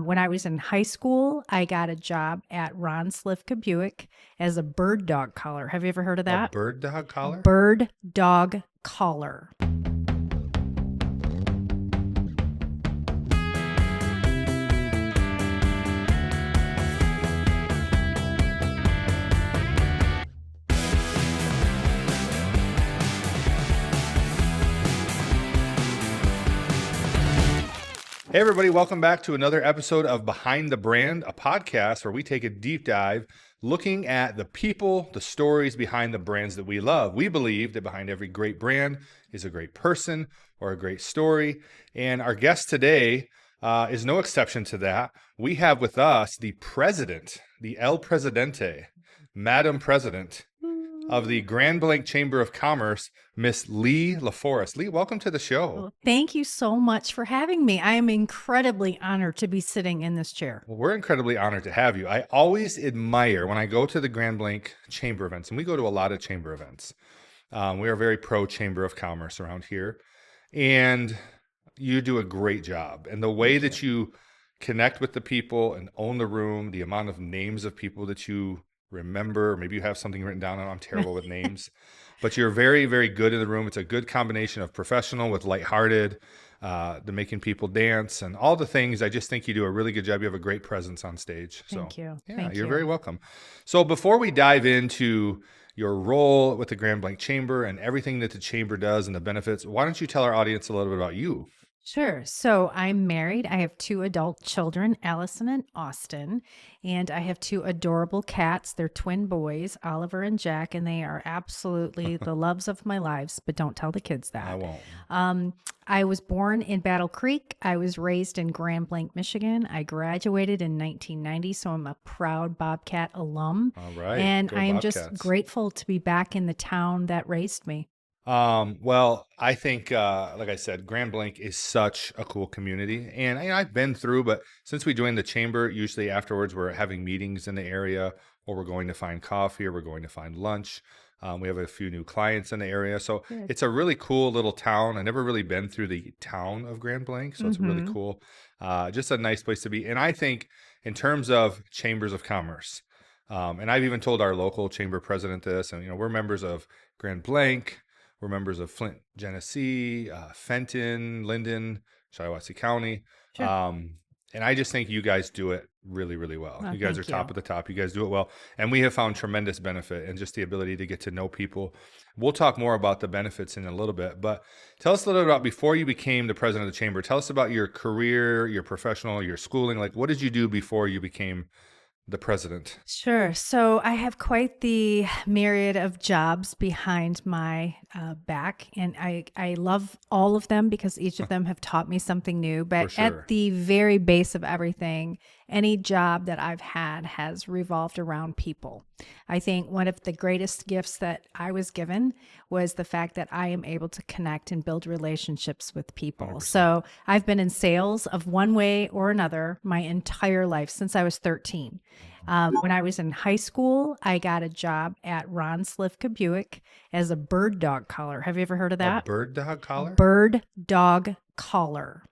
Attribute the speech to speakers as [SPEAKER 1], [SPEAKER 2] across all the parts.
[SPEAKER 1] When I was in high school, I got a job at Ron Slivka Buick as a bird dog collar. Have you ever heard of that?
[SPEAKER 2] A bird dog collar?
[SPEAKER 1] Bird dog collar.
[SPEAKER 2] Hey everybody, welcome back to another episode of Behind the Brand, a podcast where we take a deep dive looking at the people, the stories behind the brands that we love. We believe that behind every great brand is a great person or a great story. And our guest today is no exception to that. We have with us the president, the El Presidente, Madam President of the Grand Blanc Chamber of Commerce, Miss Leigh LaForest. Leigh, welcome to the show.
[SPEAKER 1] Well, thank you so much for having me. I am incredibly honored to be sitting in this chair.
[SPEAKER 2] Well, we're incredibly honored to have you. I always admire when I go to the Grand Blanc Chamber events, and we go to a lot of chamber events. We are very pro Chamber of Commerce around here, and you do a great job. And the way that you connect with the people and own the room, the amount of names of people that you remember, maybe you have something written down. I'm terrible with names, but you're very, very good in the room. It's a good combination of professional with lighthearted, the making people dance and all the things. I just think you do a really good job. You have a great presence on stage.
[SPEAKER 1] Thank you.
[SPEAKER 2] Yeah,
[SPEAKER 1] Thank
[SPEAKER 2] you're
[SPEAKER 1] you.
[SPEAKER 2] very welcome. So before we dive into your role with the Grand Blanc Chamber and everything that the chamber does and the benefits, why don't you tell our audience a little bit about you?
[SPEAKER 1] Sure. So I'm married. I have 2 adult children, Allison and Austin, and I have 2 adorable cats. They're twin boys, Oliver and Jack, and they are absolutely the loves of my lives, but don't tell the kids that.
[SPEAKER 2] I won't.
[SPEAKER 1] I was born in Battle Creek. I was raised in Grand Blanc, Michigan. I graduated in 1990, so I'm a proud Bobcat alum.
[SPEAKER 2] All right.
[SPEAKER 1] And
[SPEAKER 2] Go
[SPEAKER 1] I am
[SPEAKER 2] Bobcats.
[SPEAKER 1] just grateful to be back in the town that raised me.
[SPEAKER 2] Well, I think, like I said, Grand Blanc is such a cool community, and I've been through, but since we joined the chamber, usually afterwards we're having meetings in the area, or we're going to find coffee, or we're going to find lunch. We have a few new clients in the area, so
[SPEAKER 1] Good.
[SPEAKER 2] it's a really cool little town. I've never really been through the town of Grand Blanc, so it's really cool. Just a nice place to be. And I think in terms of chambers of commerce, and I've even told our local chamber president this, and we're members of Grand Blanc. We're members of Flint, Genesee, Fenton, Linden, Shiawassee County.
[SPEAKER 1] Sure.
[SPEAKER 2] And I just think you guys do it really, really well.
[SPEAKER 1] Oh,
[SPEAKER 2] you guys are
[SPEAKER 1] thank
[SPEAKER 2] top
[SPEAKER 1] you.
[SPEAKER 2] of the top. You guys do it well. And we have found tremendous benefit and just the ability to get to know people. We'll talk more about the benefits in a little bit, but tell us a little bit about before you became the president of the chamber. Tell us about your career, your professional, your schooling. Like, what did you do before you became the president?
[SPEAKER 1] Sure. So I have quite the myriad of jobs behind my back, and I love all of them because each of them have taught me something new. But
[SPEAKER 2] sure.
[SPEAKER 1] at the very base of everything, any job that I've had has revolved around people. I think one of the greatest gifts that I was given was the fact that I am able to connect and build relationships with people.
[SPEAKER 2] 100%.
[SPEAKER 1] So I've been in sales of one way or another my entire life since I was 13. When I was in high school, I got a job at Ron Slivka Buick as a bird dog collar. Have you ever heard of that?
[SPEAKER 2] A bird dog collar?
[SPEAKER 1] Bird dog collar.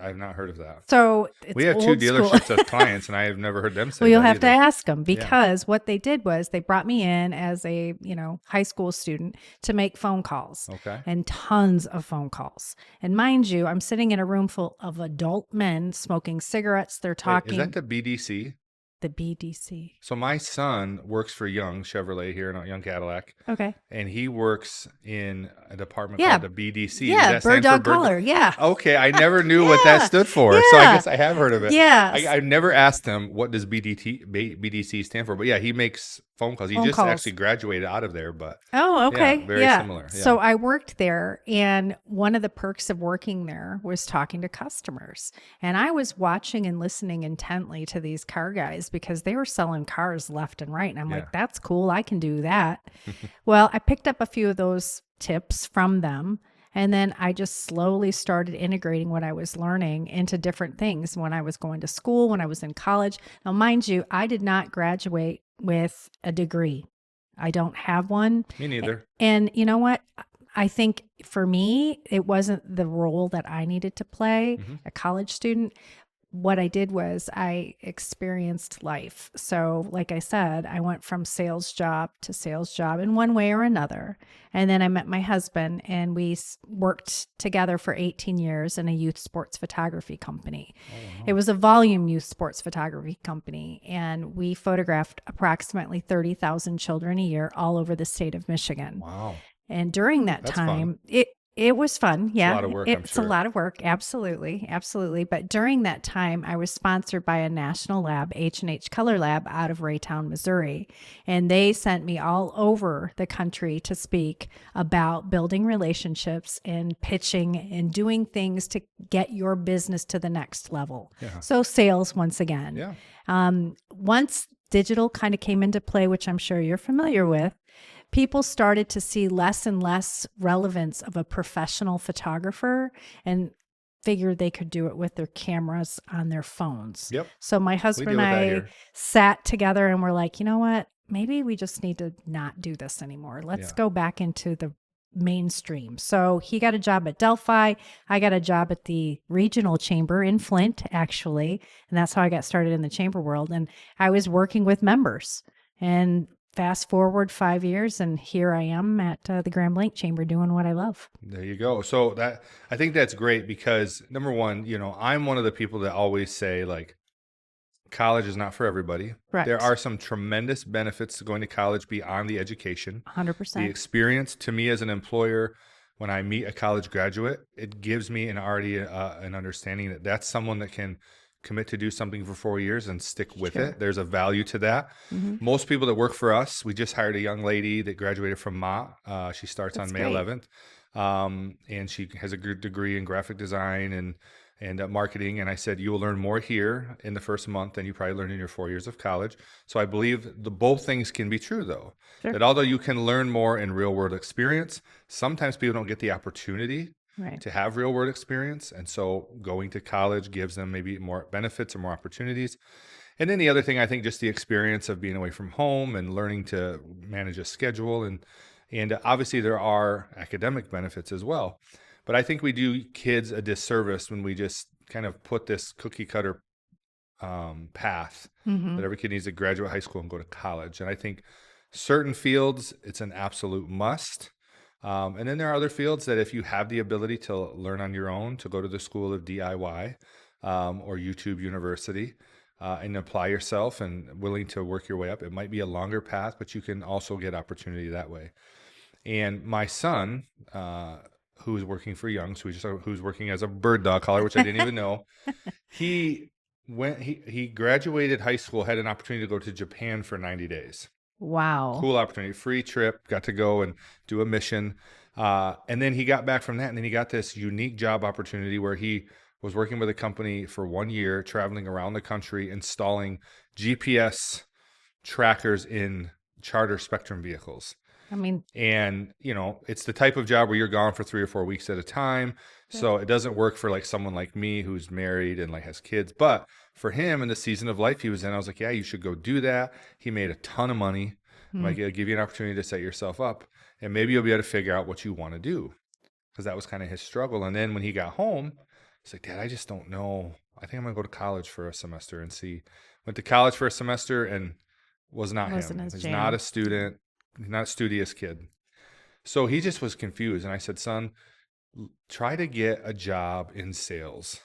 [SPEAKER 2] I've not heard of that.
[SPEAKER 1] So it's
[SPEAKER 2] We have 2
[SPEAKER 1] old school.
[SPEAKER 2] dealerships of clients, and I have never heard them say
[SPEAKER 1] Well, you'll
[SPEAKER 2] that
[SPEAKER 1] have to
[SPEAKER 2] either.
[SPEAKER 1] ask them because what they did was they brought me in as a, high school student to make phone calls.
[SPEAKER 2] Okay.
[SPEAKER 1] And tons of phone calls. And mind you, I'm sitting in a room full of adult men smoking cigarettes. They're
[SPEAKER 2] Wait,
[SPEAKER 1] talking
[SPEAKER 2] is that the BDC?
[SPEAKER 1] the BDC.
[SPEAKER 2] So my son works for Young Chevrolet here in Young Cadillac,
[SPEAKER 1] Okay.
[SPEAKER 2] and he works in a department
[SPEAKER 1] Yeah.
[SPEAKER 2] called the BDC. Does
[SPEAKER 1] Yeah,
[SPEAKER 2] that stand
[SPEAKER 1] bird
[SPEAKER 2] for
[SPEAKER 1] dog collar. Yeah.
[SPEAKER 2] Okay, I never knew what that
[SPEAKER 1] Yeah.
[SPEAKER 2] stood for, so I
[SPEAKER 1] Yeah.
[SPEAKER 2] guess I have heard of it.
[SPEAKER 1] Yes.
[SPEAKER 2] I've never asked him what does BDC stand for, but yeah, he makes phone calls. He
[SPEAKER 1] Phone
[SPEAKER 2] just
[SPEAKER 1] calls.
[SPEAKER 2] actually graduated out of there, but
[SPEAKER 1] Oh, okay.
[SPEAKER 2] Yeah, very similar, yeah.
[SPEAKER 1] So I worked there, and one of the perks of working there was talking to customers. And I was watching and listening intently to these car guys because they were selling cars left and right. And I'm
[SPEAKER 2] Yeah.
[SPEAKER 1] like, that's cool. I can do that. Well, I picked up a few of those tips from them. And then I just slowly started integrating what I was learning into different things when I was going to school, when I was in college. Now, mind you, I did not graduate with a degree. I don't have one.
[SPEAKER 2] me neither.
[SPEAKER 1] And you know what? I think for me, it wasn't the role that I needed to play, a college student. what I did was I experienced life. So, like I said, I went from sales job to sales job in one way or another. And then I met my husband, and we worked together for 18 years in a youth sports photography company.
[SPEAKER 2] Oh,
[SPEAKER 1] It
[SPEAKER 2] wow.
[SPEAKER 1] was a volume youth sports photography company, and we photographed approximately 30,000 children a year all over the state of Michigan.
[SPEAKER 2] Wow.
[SPEAKER 1] And during that
[SPEAKER 2] That's fun.
[SPEAKER 1] time, it was fun.
[SPEAKER 2] It's a
[SPEAKER 1] Yeah,
[SPEAKER 2] lot of work, I'm
[SPEAKER 1] it's a
[SPEAKER 2] sure.
[SPEAKER 1] lot of work. Absolutely, absolutely. But during that time, I was sponsored by a national lab, H&H Color Lab, out of Raytown, Missouri, and they sent me all over the country to speak about building relationships and pitching and doing things to get your business to the next level.
[SPEAKER 2] Yeah.
[SPEAKER 1] So sales, once again.
[SPEAKER 2] Yeah.
[SPEAKER 1] Once digital kind of came into play, which I'm sure you're familiar with, people started to see less and less relevance of a professional photographer and figured they could do it with their cameras on their phones.
[SPEAKER 2] Yep.
[SPEAKER 1] So my
[SPEAKER 2] We
[SPEAKER 1] husband
[SPEAKER 2] deal
[SPEAKER 1] and
[SPEAKER 2] with that
[SPEAKER 1] I
[SPEAKER 2] here.
[SPEAKER 1] sat together and we're like, you know what? Maybe we just need to not do this anymore. Let's
[SPEAKER 2] Yeah.
[SPEAKER 1] go back into the mainstream. So he got a job at Delphi. I got a job at the regional chamber in Flint, actually. And that's how I got started in the chamber world. And I was working with members. And fast forward 5 years, and here I am at the Grand Blanc Chamber doing what I love.
[SPEAKER 2] There you go. So that I think that's great because number one, I'm one of the people that always say like college is not for everybody. There
[SPEAKER 1] Correct.
[SPEAKER 2] are some tremendous benefits to going to college beyond the education. The
[SPEAKER 1] 100%.
[SPEAKER 2] experience to me as an employer, when I meet a college graduate, it gives me an understanding that that's someone that can commit to do something for 4 years and stick with
[SPEAKER 1] Sure.
[SPEAKER 2] it. There's a value to that.
[SPEAKER 1] Hmm.
[SPEAKER 2] Most people that work for us, we just hired a young lady that graduated from Mott. She starts on
[SPEAKER 1] That's
[SPEAKER 2] May
[SPEAKER 1] great.
[SPEAKER 2] 11th, and she has a good degree in graphic design and marketing. And I said, you will learn more here in the first month than you probably learned in your 4 years of college. So I believe both things can be true, though.
[SPEAKER 1] Sure.
[SPEAKER 2] That although you can learn more in real world experience, sometimes people don't get the opportunity
[SPEAKER 1] Right.
[SPEAKER 2] to have real world experience. And so going to college gives them maybe more benefits or more opportunities. And then the other thing, I think just the experience of being away from home and learning to manage a schedule. And obviously there are academic benefits as well. But I think we do kids a disservice when we just kind of put this cookie cutter path
[SPEAKER 1] Hmm.
[SPEAKER 2] that every kid needs to graduate high school and go to college. And I think certain fields, it's an absolute must. And then there are other fields that if you have the ability to learn on your own, to go to the school of DIY or YouTube University and apply yourself and willing to work your way up, it might be a longer path, but you can also get opportunity that way. And my son, who's working for Young, who's working as a bird dog collar, which I didn't even know, he graduated high school, had an opportunity to go to Japan for 90 days.
[SPEAKER 1] Wow.
[SPEAKER 2] Cool opportunity, free trip, got to go and do a mission. And then he got back from that, and then he got this unique job opportunity where he was working with a company for 1 year, traveling around the country, installing GPS trackers in charter Spectrum vehicles.
[SPEAKER 1] I mean,
[SPEAKER 2] And, it's the type of job where you're gone for 3 or 4 weeks at a time. So it doesn't work for like someone like me who's married and like has kids. But for him in the season of life he was in, I was like, yeah, you should go do that. He made a ton of money. I'm like, it'll give you an opportunity to set yourself up. And maybe you'll be able to figure out what you want to do. Because that was kind of his struggle. And then when he got home, he's like, Dad, I just don't know. I think I'm going to go to college for a semester and see. Went to college for a semester and was not
[SPEAKER 1] wasn't
[SPEAKER 2] him.
[SPEAKER 1] his
[SPEAKER 2] He's not
[SPEAKER 1] jam.
[SPEAKER 2] a student. He's not a studious kid. So he just was confused. And I said, son, try to get a job in sales.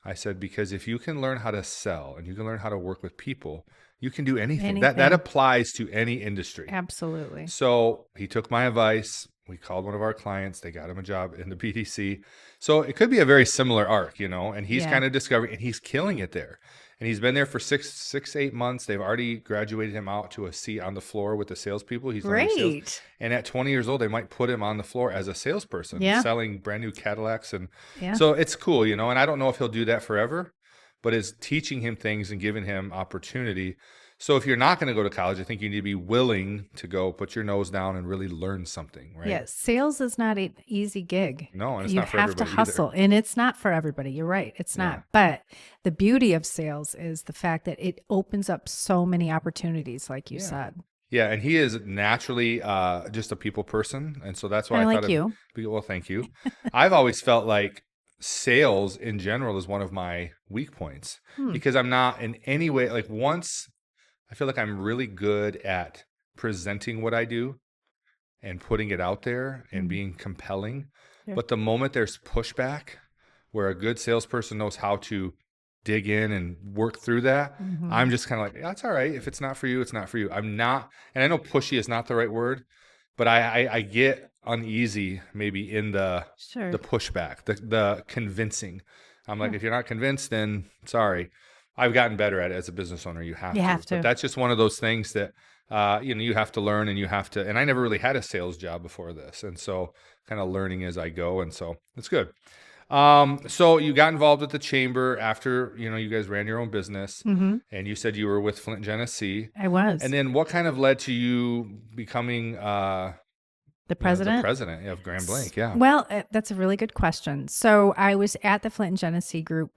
[SPEAKER 2] I said, because if you can learn how to sell and you can learn how to work with people, you can do anything. That
[SPEAKER 1] Anything.
[SPEAKER 2] applies to any industry.
[SPEAKER 1] Absolutely.
[SPEAKER 2] So he took my advice. We called one of our clients. They got him a job in the BDC. So it could be a very similar arc, and he's
[SPEAKER 1] Yeah.
[SPEAKER 2] kind of discovering, and he's killing it there. And he's been there for 8 months. They've already graduated him out to a seat on the floor with the salespeople. He's learning sales.
[SPEAKER 1] Great.
[SPEAKER 2] And at 20 years old, they might put him on the floor as a salesperson,
[SPEAKER 1] Yeah.
[SPEAKER 2] selling brand new Cadillacs. And
[SPEAKER 1] Yeah.
[SPEAKER 2] so it's cool, and I don't know if he'll do that forever, but it's teaching him things and giving him opportunity. So if you're not going to go to college, I think you need to be willing to go put your nose down and really learn something, right?
[SPEAKER 1] Yes, sales is not an easy gig.
[SPEAKER 2] No, and it's
[SPEAKER 1] You
[SPEAKER 2] not for
[SPEAKER 1] have to
[SPEAKER 2] everybody
[SPEAKER 1] hustle, and it's not for everybody. You're right. It's
[SPEAKER 2] Yeah.
[SPEAKER 1] not. But the beauty of sales is the fact that it opens up so many opportunities, like you
[SPEAKER 2] Yeah.
[SPEAKER 1] said.
[SPEAKER 2] Yeah, and he is naturally just a people person, and so that's why
[SPEAKER 1] Kinda
[SPEAKER 2] I
[SPEAKER 1] like
[SPEAKER 2] thought
[SPEAKER 1] you.
[SPEAKER 2] well, thank you. I've always felt like sales in general is one of my weak points
[SPEAKER 1] Hmm.
[SPEAKER 2] because I'm not in any way, like once I feel like I'm really good at presenting what I do and putting it out there and
[SPEAKER 1] Mm.
[SPEAKER 2] being compelling.
[SPEAKER 1] Yeah.
[SPEAKER 2] But the moment there's pushback, where a good salesperson knows how to dig in and work through that,
[SPEAKER 1] Mhm.
[SPEAKER 2] I'm just kind of like, that's all right. If it's not for you, it's not for you. I'm not, and I know pushy is not the right word, but I get uneasy maybe in the
[SPEAKER 1] Sure.
[SPEAKER 2] pushback, the convincing. I'm like,
[SPEAKER 1] Yeah.
[SPEAKER 2] if you're not convinced, then sorry. I've gotten better at it as a business owner. You have
[SPEAKER 1] You
[SPEAKER 2] to,
[SPEAKER 1] have
[SPEAKER 2] but
[SPEAKER 1] to.
[SPEAKER 2] that's just one of those things that you have to learn, and you have to. And I never really had a sales job before this, and so kind of learning as I go, and so it's good. So you got involved with the chamber after you guys ran your own business,
[SPEAKER 1] Mhm.
[SPEAKER 2] and you said you were with Flint, Genesee,
[SPEAKER 1] I
[SPEAKER 2] and
[SPEAKER 1] was
[SPEAKER 2] then what kind of led to you becoming
[SPEAKER 1] the
[SPEAKER 2] the
[SPEAKER 1] president.
[SPEAKER 2] president of Grand Blanc? Yeah.
[SPEAKER 1] Well, that's a really good question. So I was at the Flint and Genesee group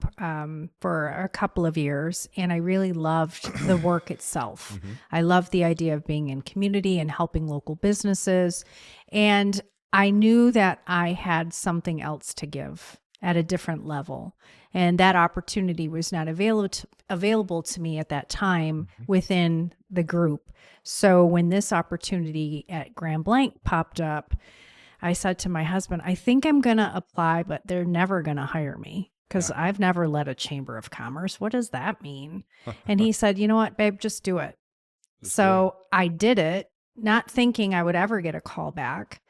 [SPEAKER 1] for a couple of years, and I really loved the work itself.
[SPEAKER 2] Hmm.
[SPEAKER 1] I loved the idea of being in community and helping local businesses. And I knew that I had something else to give at a different level. And that opportunity was not available to me at that time within the group. So when this opportunity at Grand Blanc popped up, I said to my husband, I think I'm going to apply, but they're never going to hire me because
[SPEAKER 2] Yeah.
[SPEAKER 1] I've never led a chamber of commerce. What does that mean? And he said, you know what, babe, just do it.
[SPEAKER 2] Just do it.
[SPEAKER 1] So I did it, not thinking I would ever get a call back.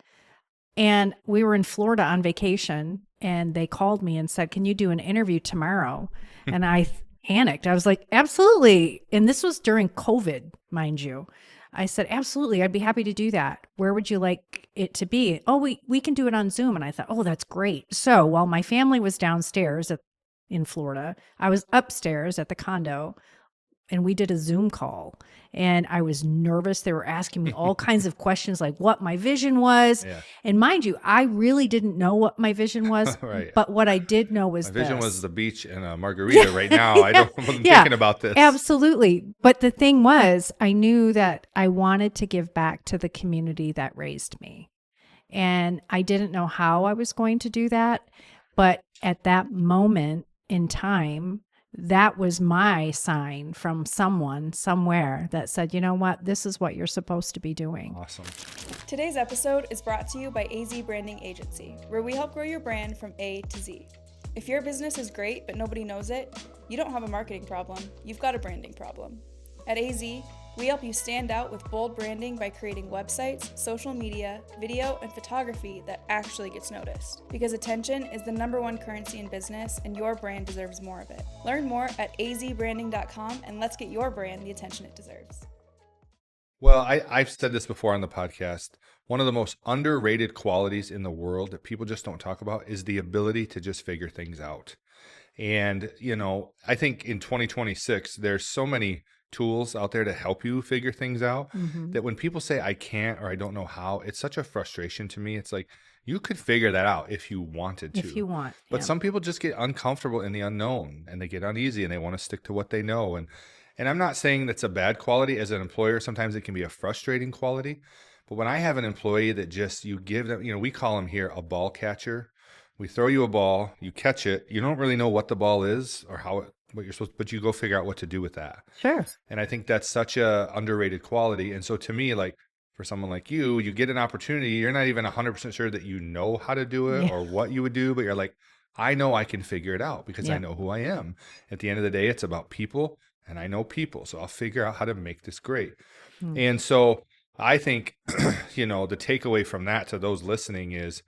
[SPEAKER 1] And we were in Florida on vacation, and they called me and said, can you do an interview tomorrow? And I panicked. I was like, absolutely. And this was during COVID, mind you. I said, absolutely. I'd be happy to do that. Where would you like it to be? Oh, we can do it on Zoom. And I thought, oh, that's great. So while my family was downstairs in Florida, I was upstairs at the condo, and we did a Zoom call, and I was nervous. They were asking me all kinds of questions like what my vision was.
[SPEAKER 2] Yeah.
[SPEAKER 1] And mind you, I really didn't know what my vision was,
[SPEAKER 2] Right.
[SPEAKER 1] but what I did know
[SPEAKER 2] My
[SPEAKER 1] was
[SPEAKER 2] vision was
[SPEAKER 1] this.
[SPEAKER 2] the beach and a margarita right now. I wasn't
[SPEAKER 1] Yeah,
[SPEAKER 2] thinking about this.
[SPEAKER 1] absolutely. But the thing was, I knew that I wanted to give back to the community that raised me. And I didn't know how I was going to do that. But at that moment in time, that was my sign from someone somewhere that said, you know what, this is what you're supposed to be doing.
[SPEAKER 2] Awesome.
[SPEAKER 3] Today's episode is brought to you by AZ Branding Agency, where we help grow your brand from A to Z. If your business is great but nobody knows it, you don't have a marketing problem, you've got a branding problem. At AZ, we help you stand out with bold branding by creating websites, social media, video, and photography that actually gets noticed. Because attention is the #1 currency in business, and your brand deserves more of it. Learn more at azeebranding.com, and let's get your brand the attention it deserves.
[SPEAKER 2] Well, I've said this before on the podcast. One of the most underrated qualities in the world that people just don't talk about is the ability to just figure things out. And, I think in 2026, there's so many tools out there to help you figure things out that when people say, I can't or I don't know how, it's such a frustration to me. It's like, you could figure that out if you wanted to.
[SPEAKER 1] If you want.
[SPEAKER 2] But
[SPEAKER 1] yeah.
[SPEAKER 2] some people just get uncomfortable in the unknown, and they get uneasy, and they want to stick to what they know. And I'm not saying that's a bad quality. As an employer, sometimes it can be a frustrating quality. But when I have an employee that just, you give them, we call them here a ball catcher. We throw you a ball, you catch it. You don't really know what the ball is or what you're supposed to, but you go figure out what to do with that.
[SPEAKER 1] Sure.
[SPEAKER 2] And I think that's such a underrated quality. And so to me, like for someone like you get an opportunity. You're not even 100% sure that you know how to do it or what you would do, but you're like, I know I can figure it out because I know who I am. At the end of the day, it's about people, and I know people. So I'll figure out how to make this great. And so I think, the takeaway from that to those listening is,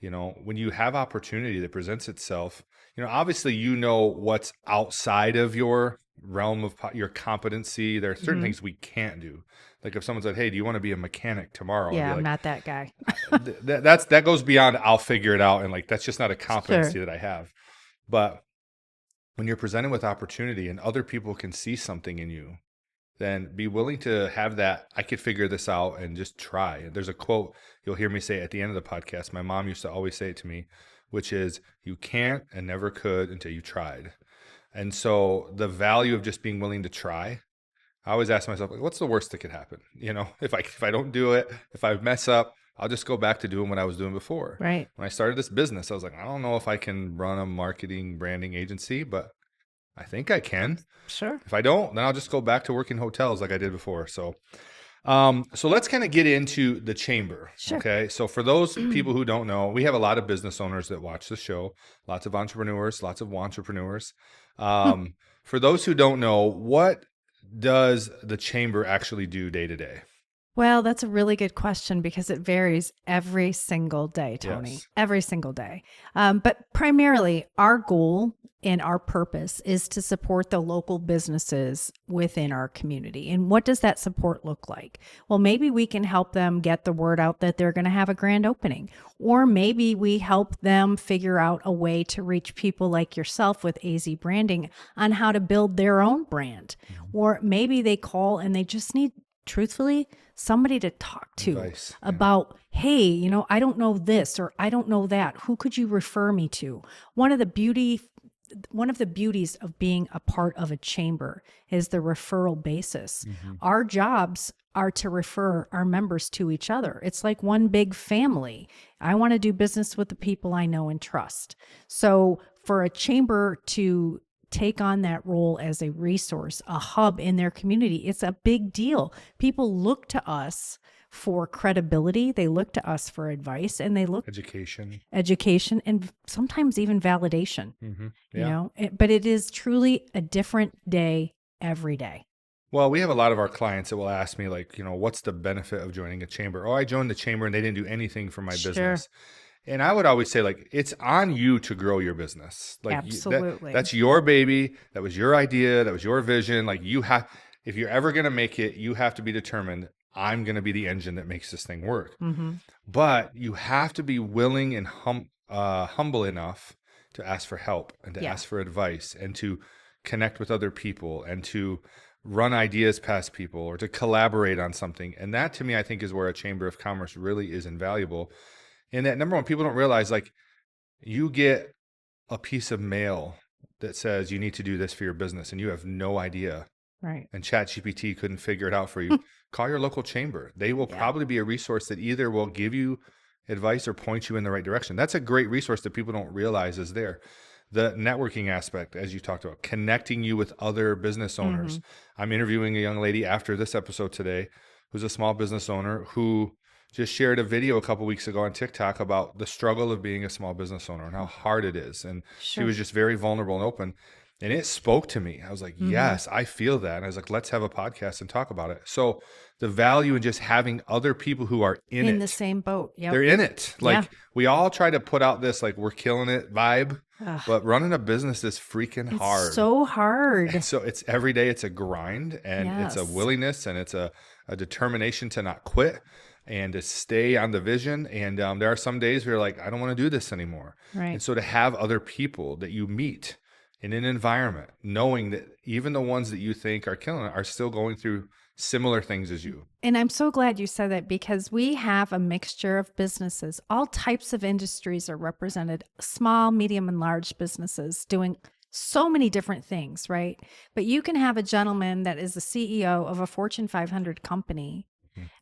[SPEAKER 2] when you have opportunity that presents itself, obviously, what's outside of your realm of your competency. There are certain things we can't do. Like if someone said, hey, do you want to be a mechanic tomorrow?
[SPEAKER 1] Yeah,
[SPEAKER 2] I'd be
[SPEAKER 1] I'm
[SPEAKER 2] like,
[SPEAKER 1] not that guy.
[SPEAKER 2] that goes beyond I'll figure it out. And like, that's just not a competency that I have. But when you're presented with opportunity and other people can see something in you, then be willing to have that, I could figure this out, and just try. There's a quote you'll hear me say at the end of the podcast. My mom used to always say it to me, which is, you can't and never could until you tried. And so the value of just being willing to try, I always ask myself, like, what's the worst that could happen? If I don't do it, if I mess up, I'll just go back to doing what I was doing before.
[SPEAKER 1] Right.
[SPEAKER 2] When I started this business, I was like, I don't know if I can run a marketing branding agency, but I think I can.
[SPEAKER 1] Sure.
[SPEAKER 2] If I don't, then I'll just go back to working hotels like I did before. So let's kind of get into the chamber.
[SPEAKER 1] Sure.
[SPEAKER 2] Okay. So for those people who don't know, we have a lot of business owners that watch the show, lots of entrepreneurs, lots of wantrepreneurs. For those who don't know, what does the chamber actually do day to day?
[SPEAKER 1] Well, that's a really good question because it varies every single day, Tony.
[SPEAKER 2] Yes.
[SPEAKER 1] Every single day. But primarily, our goal and our purpose is to support the local businesses within our community. And what does that support look like? Well, maybe we can help them get the word out that they're going to have a grand opening. Or maybe we help them figure out a way to reach people like yourself with AZ branding on how to build their own brand. Or maybe they call and they just need, truthfully, somebody to talk to
[SPEAKER 2] Advice,
[SPEAKER 1] about, hey, you know, I don't know this or I don't know that. Who could you refer me to? One of the beauties of being a part of a chamber is the referral basis. Our jobs are to refer our members to each other. It's like one big family. I want to do business with the people I know and trust. So for a chamber to take on that role as a resource, a hub in their community, it's a big deal. People look to us for credibility. They look to us for advice, and they look
[SPEAKER 2] Education.
[SPEAKER 1] and sometimes even validation,
[SPEAKER 2] Yeah.
[SPEAKER 1] you know, but it is truly a different day every day.
[SPEAKER 2] Well, we have a lot of our clients that will ask me, like, what's the benefit of joining a chamber? Oh, I joined the chamber and they didn't do anything for my
[SPEAKER 1] Sure.
[SPEAKER 2] business. And I would always say, like, it's on you to grow your business. Like,
[SPEAKER 1] Absolutely.
[SPEAKER 2] that's your baby. That was your idea. That was your vision. Like, if you're ever going to make it, you have to be determined, I'm going to be the engine that makes this thing work. But you have to be willing and humble enough to ask for help and to ask for advice and to connect with other people and to run ideas past people or to collaborate on something. And that, to me, I think is where a chamber of commerce really is invaluable. And that, number one, people don't realize, like, you get a piece of mail that says you need to do this for your business and you have no idea.
[SPEAKER 1] Right.
[SPEAKER 2] And ChatGPT couldn't figure it out for you. Call your local chamber. They will probably be a resource that either will give you advice or point you in the right direction. That's a great resource that people don't realize is there. The networking aspect, as you talked about, connecting you with other business owners. I'm interviewing a young lady after this episode today who's a small business owner who just shared a video a couple weeks ago on TikTok about the struggle of being a small business owner and how hard it is. And she was just very vulnerable and open. And it spoke to me. I was like, yes, I feel that. And I was like, let's have a podcast and talk about it. So the value in just having other people who are in
[SPEAKER 1] the same boat. Yep.
[SPEAKER 2] They're in it. Like, we all try to put out this, like, we're killing it vibe, but running a business is freaking hard.
[SPEAKER 1] It's so hard.
[SPEAKER 2] And so it's every day, it's a grind, and it's a willingness, and it's a determination to not quit and to stay on the vision. And there are some days where you're like, I don't want to do this anymore.
[SPEAKER 1] Right.
[SPEAKER 2] And so to have other people that you meet in an environment, knowing that even the ones that you think are killing it are still going through similar things as you.
[SPEAKER 1] And I'm so glad you said that because we have a mixture of businesses. All types of industries are represented, small, medium, and large businesses doing so many different things, right? But you can have a gentleman that is the CEO of a Fortune 500 company,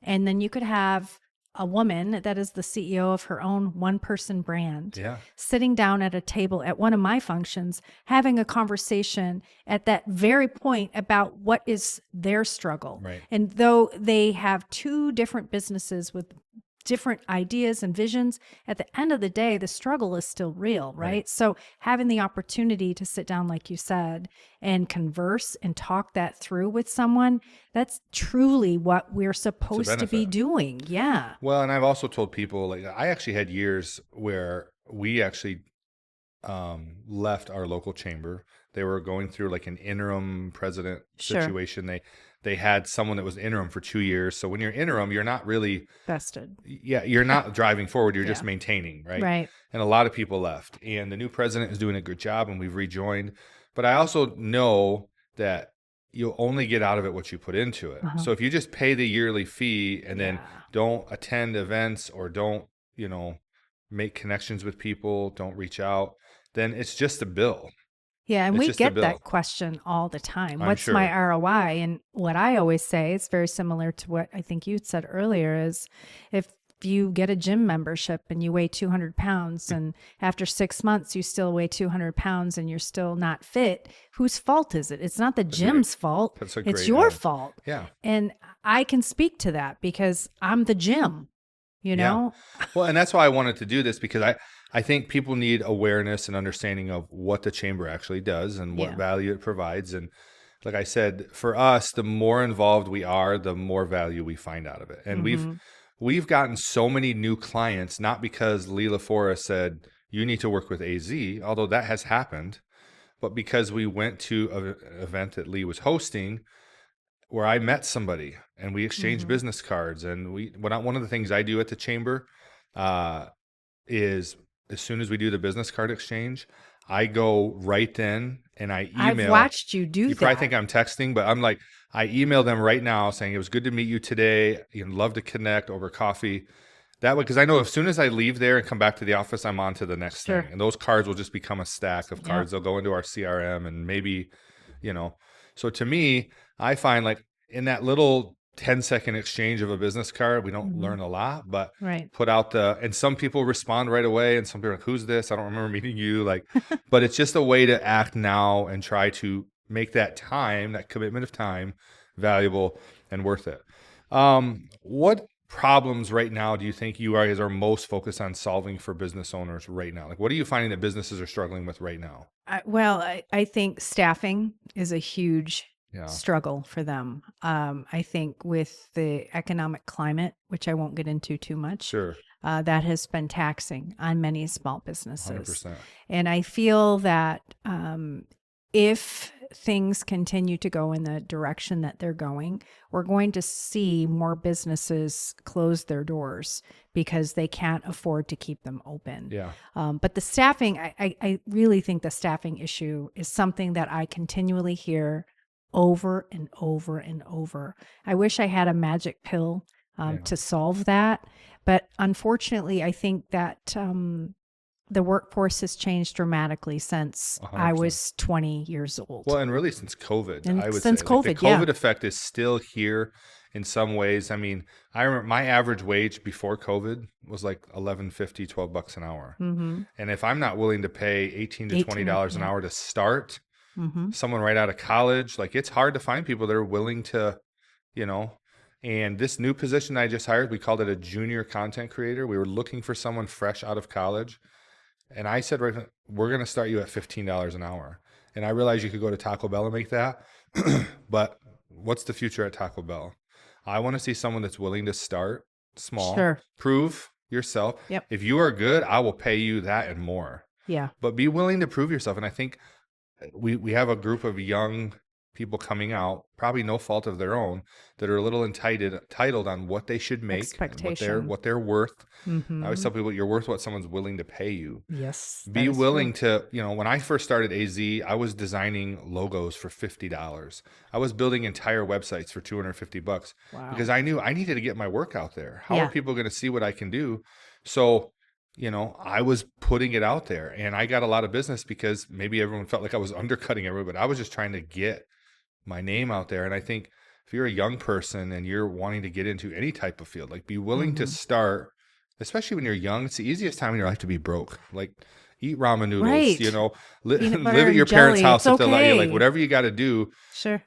[SPEAKER 1] and then you could have a woman that is the CEO of her own one-person brand, sitting down at a table at one of my functions, having a conversation at that very point about what is their struggle.
[SPEAKER 2] Right.
[SPEAKER 1] And though they have two different businesses with different ideas and visions, at the end of the day, the struggle is still real, right? So having the opportunity to sit down, like you said, and converse and talk that through with someone, that's truly what we're supposed to be doing. Yeah.
[SPEAKER 2] Well, and I've also told people, like, I actually had years where we actually left our local chamber. They were going through like an interim president situation. They had someone that was interim for 2 years. So when you're interim, you're not really
[SPEAKER 1] vested.
[SPEAKER 2] Yeah, you're not driving forward. You're just maintaining, right?
[SPEAKER 1] Right.
[SPEAKER 2] And a lot of people left. And the new president is doing a good job, and we've rejoined. But I also know that you'll only get out of it what you put into it. So if you just pay the yearly fee and then don't attend events or don't, make connections with people, don't reach out, then it's just a bill.
[SPEAKER 1] Yeah, and we get that question all the time. What's my ROI? And what I always say, it's very similar to what I think you said earlier, is if you get a gym membership and you weigh 200 pounds and after 6 months you still weigh 200 pounds and you're still not fit, whose fault is it? It's not the gym's fault.
[SPEAKER 2] That's a
[SPEAKER 1] It's
[SPEAKER 2] great,
[SPEAKER 1] your fault.
[SPEAKER 2] yeah.
[SPEAKER 1] And I can speak to that because I'm the gym, you know?
[SPEAKER 2] Well, and that's why I wanted to do this, because I think people need awareness and understanding of what the chamber actually does and what value it provides. And like I said, for us, the more involved we are, the more value we find out of it. And we've gotten so many new clients, not because Leigh LaForest said, you need to work with AZ, although that has happened, but because we went to an event that Leigh was hosting where I met somebody and we exchanged business cards. And one of the things I do at the chamber is, as soon as we do the business card exchange, I go right then and I email.
[SPEAKER 1] I've watched you do that.
[SPEAKER 2] You probably think I'm texting, but I'm like, I email them right now saying it was good to meet you today. You'd love to connect over coffee. That way, because I know as soon as I leave there and come back to the office, I'm on to the next thing. And those cards will just become a stack of cards. They'll go into our CRM and maybe, So to me, I find like in that little 10-second exchange of a business card, we don't learn a lot, but put out and some people respond right away and some people are like, who's this? I don't remember meeting you. But it's just a way to act now and try to make that time, that commitment of time, valuable and worth it. What problems right now do you think you guys are most focused on solving for business owners right now? Like, what are you finding that businesses are struggling with right now?
[SPEAKER 1] I think staffing is a huge struggle for them. I think with the economic climate, which I won't get into too much, that has been taxing on many small businesses.
[SPEAKER 2] 100%.
[SPEAKER 1] And I feel that if things continue to go in the direction that they're going, we're going to see more businesses close their doors because they can't afford to keep them open. But the staffing, I really think the staffing issue is something that I continually hear over and over and over. I wish I had a magic pill to solve that. But unfortunately, I think that the workforce has changed dramatically since 100%. I was 20 years old.
[SPEAKER 2] Well, and really since COVID, I would
[SPEAKER 1] since
[SPEAKER 2] say.
[SPEAKER 1] COVID,
[SPEAKER 2] the COVID effect is still here in some ways. I mean, I remember my average wage before COVID was like $11.50, $12 an hour. And if I'm not willing to pay $18 to $20 an hour to start, someone right out of college, like it's hard to find people that are willing to, and this new position I just hired, we called it a junior content creator. We were looking for someone fresh out of college. And I said, we're going to start you at $15 an hour. And I realized you could go to Taco Bell and make that. But what's the future at Taco Bell? I want to see someone that's willing to start small, prove yourself. If you are good, I will pay you that and more. But be willing to prove yourself. And I think we have a group of young people coming out, probably no fault of their own, that are a little entitled on what they should make, and what they're worth. I always tell people, you're worth what someone's willing to pay you. Be willing to, when I first started AZ, I was designing logos for $50. I was building entire websites for $250 because I knew I needed to get my work out there. How are people going to see what I can do? So, I was putting it out there and I got a lot of business because maybe everyone felt like I was undercutting everyone, but I was just trying to get my name out there. And I think if you're a young person and you're wanting to get into any type of field, like be willing to start, especially when you're young. It's the easiest time in your life to be broke. Like eat ramen noodles, live at your parents' house if they'll let you, like whatever you got to do.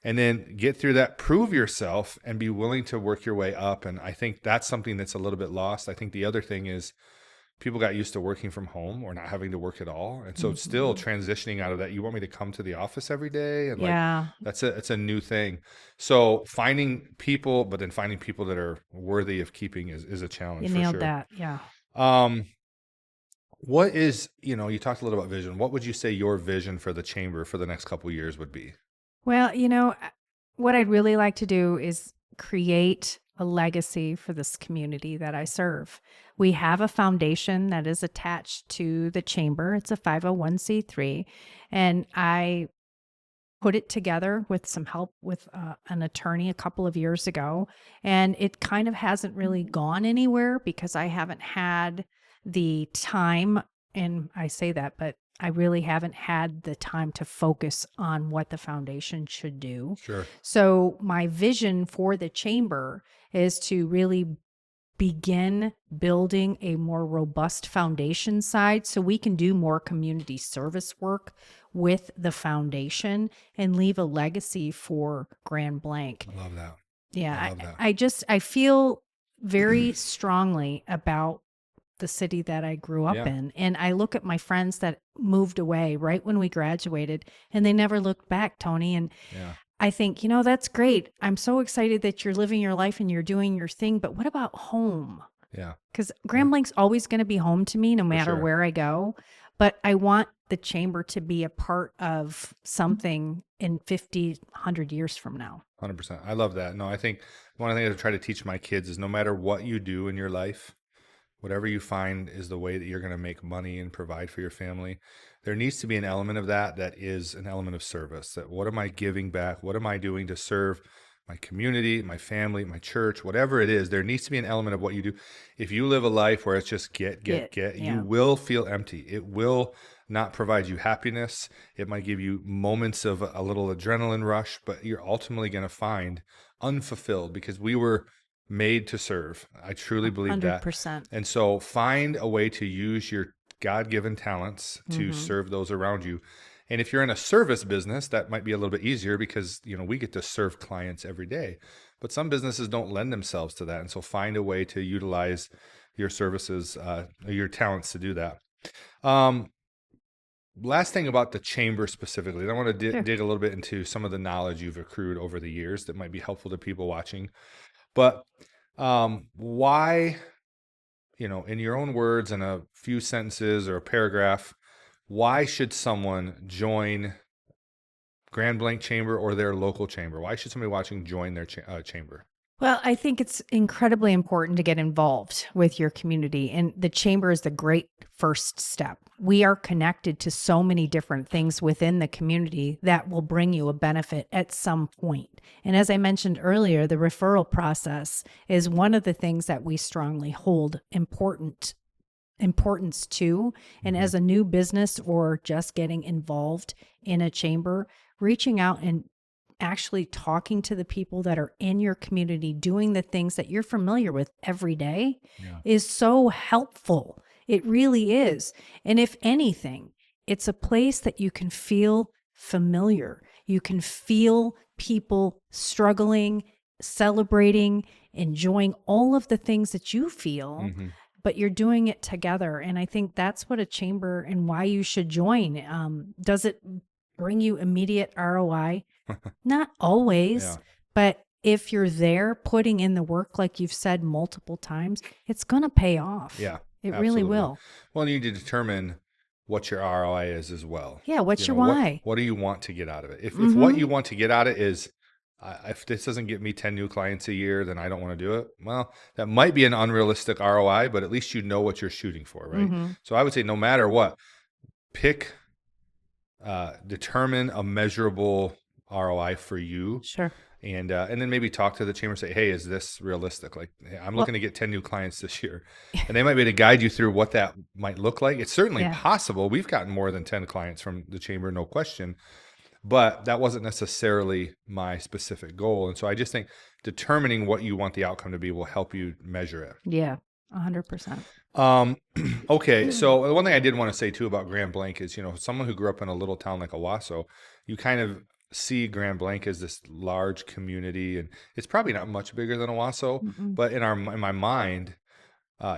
[SPEAKER 2] And then get through that, prove yourself and be willing to work your way up. And I think that's something that's a little bit lost. I think the other thing is people got used to working from home or not having to work at all. And so it's still transitioning out of that. You want me to come to the office every day? And it's a new thing. So finding people, but then finding people that are worthy of keeping is a challenge.
[SPEAKER 1] You nailed that.
[SPEAKER 2] What is, you talked a little about vision. What would you say your vision for the chamber for the next couple of years would be?
[SPEAKER 1] Well, what I'd really like to do is create a legacy for this community that I serve. We have a foundation that is attached to the chamber. It's a 501c3, and I put it together with some help with an attorney a couple of years ago, and it kind of hasn't really gone anywhere because I haven't had the time, and I say that, but I really haven't had the time to focus on what the foundation should do.
[SPEAKER 2] Sure.
[SPEAKER 1] So my vision for the chamber is to really begin building a more robust foundation side so we can do more community service work with the foundation and leave a legacy for Grand Blanc.
[SPEAKER 2] I love that.
[SPEAKER 1] Yeah,
[SPEAKER 2] I love that.
[SPEAKER 1] I feel very strongly about the city that I grew up
[SPEAKER 2] Yeah.
[SPEAKER 1] in. And I look at my friends that moved away right when we graduated and they never looked back, Tony. And
[SPEAKER 2] Yeah.
[SPEAKER 1] I think, that's great. I'm so excited that you're living your life and you're doing your thing, but what about home?
[SPEAKER 2] Yeah.
[SPEAKER 1] Because Grand Blanc's always going to be home to me no matter
[SPEAKER 2] sure.
[SPEAKER 1] where I go. But I want the chamber to be a part of something in 50, 100 years from now.
[SPEAKER 2] 100%. I love that. No, I think one of the things I try to teach my kids is no matter what you do in your life, whatever you find is the way that you're going to make money and provide for your family, there needs to be an element of that is an element of service. That what am I giving back? What am I doing to serve my community, my family, my church, whatever it is? There needs to be an element of what you do. If you live a life where it's just get, you will feel empty. It will not provide you happiness. It might give you moments of a little adrenaline rush, but you're ultimately going to find unfulfilled because we were made to serve. I truly believe
[SPEAKER 1] 100%.
[SPEAKER 2] that. And so find a way to use your God-given talents to serve those around you. And if you're in a service business, that might be a little bit easier because, we get to serve clients every day. But some businesses don't lend themselves to that. And so find a way to utilize your services, your talents to do that. Last thing about the chamber specifically, I want to dig a little bit into some of the knowledge you've accrued over the years that might be helpful to people watching. But why, in your own words, in a few sentences or a paragraph, why should someone join Grand Blanc Chamber or their local chamber? Why should somebody watching join their chamber?
[SPEAKER 1] Well, I think it's incredibly important to get involved with your community, and the chamber is the great first step. We are connected to so many different things within the community that will bring you a benefit at some point. And as I mentioned earlier, the referral process is one of the things that we strongly hold importance to. And as a new business or just getting involved in a chamber, reaching out and actually talking to the people that are in your community, doing the things that you're familiar with every day is so helpful. It really is. And if anything, it's a place that you can feel familiar. You can feel people struggling, celebrating, enjoying all of the things that you feel, but you're doing it together. And I think that's what a chamber and why you should join. Does it bring you immediate ROI? Not always, but if you're there putting in the work, like you've said multiple times, it's going to pay off.
[SPEAKER 2] Yeah,
[SPEAKER 1] it really will.
[SPEAKER 2] Well, you need to determine what your ROI is as well.
[SPEAKER 1] Yeah, what's your why?
[SPEAKER 2] What do you want to get out of it? If what you want to get out of it is, if this doesn't get me 10 new clients a year, then I don't want to do it. Well, that might be an unrealistic ROI, but at least you know what you're shooting for, right? So I would say no matter what, determine a measurable ROI for you.
[SPEAKER 1] Sure.
[SPEAKER 2] And then maybe talk to the chamber and say, hey, is this realistic? Like, hey, I'm looking to get 10 new clients this year. And they might be able to guide you through what that might look like. It's certainly possible. We've gotten more than 10 clients from the chamber, no question. But that wasn't necessarily my specific goal. And so I just think determining what you want the outcome to be will help you measure it.
[SPEAKER 1] Yeah, 100%.
[SPEAKER 2] Okay, so the one thing I did want to say too about Grand Blanc is, someone who grew up in a little town like Owasso, you kind of see Grand Blanc as this large community, and it's probably not much bigger than Owasso, but in my mind,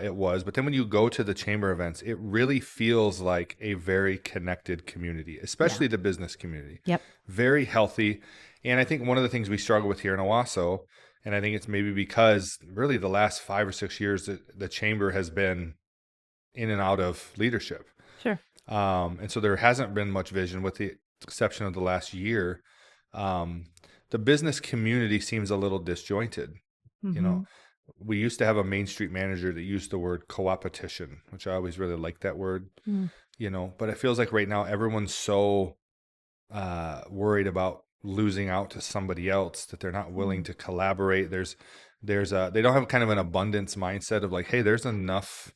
[SPEAKER 2] it was. But then when you go to the chamber events, it really feels like a very connected community, especially the business community.
[SPEAKER 1] Yep.
[SPEAKER 2] Very healthy. And I think one of the things we struggle with here in Owasso, and I think it's maybe because really the last 5 or 6 years the chamber has been in and out of leadership.
[SPEAKER 1] Sure.
[SPEAKER 2] And so there hasn't been much vision with the exception of the last year. The business community seems a little disjointed. We used to have a Main Street manager that used the word co-opetition, which I always really liked that word, but it feels like right now everyone's so worried about losing out to somebody else that they're not willing to collaborate. They don't have kind of an abundance mindset of like, hey, there's enough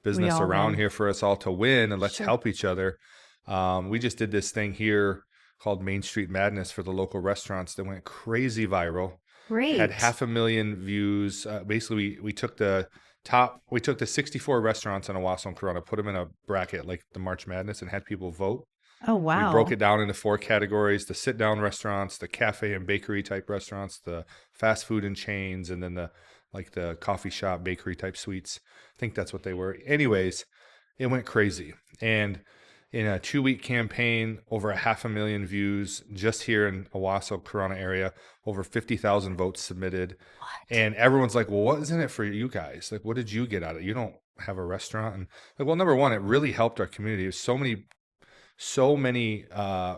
[SPEAKER 2] business around here for us all to win, and let's help each other. We just did this thing here called Main Street Madness for the local restaurants that went crazy viral.
[SPEAKER 1] Great.
[SPEAKER 2] Had 500,000 views. Basically, we took the We took the 64 restaurants in Owasso and Corona, put them in a bracket like the March Madness, and had people vote.
[SPEAKER 1] Oh,
[SPEAKER 2] We broke
[SPEAKER 1] wow.
[SPEAKER 2] it down into 4 categories: the sit-down restaurants, the cafe and bakery type restaurants, the fast food and chains, and then the coffee shop bakery type suites. I think that's what they were. Anyways, it went crazy. And in a 2-week campaign, over 500,000 views just here in Owasso, Corona area, over 50,000 votes submitted.
[SPEAKER 1] What?
[SPEAKER 2] And everyone's like, well, what is in it for you guys? Like, what did you get out of it? You don't have a restaurant. And like, well, number one, it really helped our community. It was so many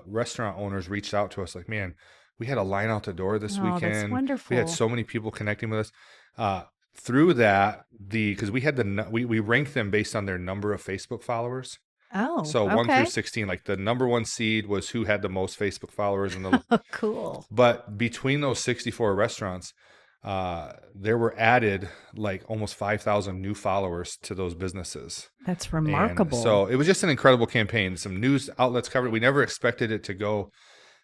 [SPEAKER 2] restaurant owners reached out to us like, man, we had a line out the door this
[SPEAKER 1] Oh, that's
[SPEAKER 2] weekend. We had
[SPEAKER 1] wonderful.
[SPEAKER 2] so many people connecting with us. Through that, because we had we ranked them based on their number of Facebook followers.
[SPEAKER 1] Oh,
[SPEAKER 2] So 1 through
[SPEAKER 1] okay.
[SPEAKER 2] 16, like the number one seed was who had the most Facebook followers, and
[SPEAKER 1] Oh, cool.
[SPEAKER 2] but between those 64 restaurants, there were added like almost 5,000 new followers to those businesses.
[SPEAKER 1] That's
[SPEAKER 2] And
[SPEAKER 1] remarkable.
[SPEAKER 2] so it was just an incredible campaign. Some news outlets covered. We never expected it to go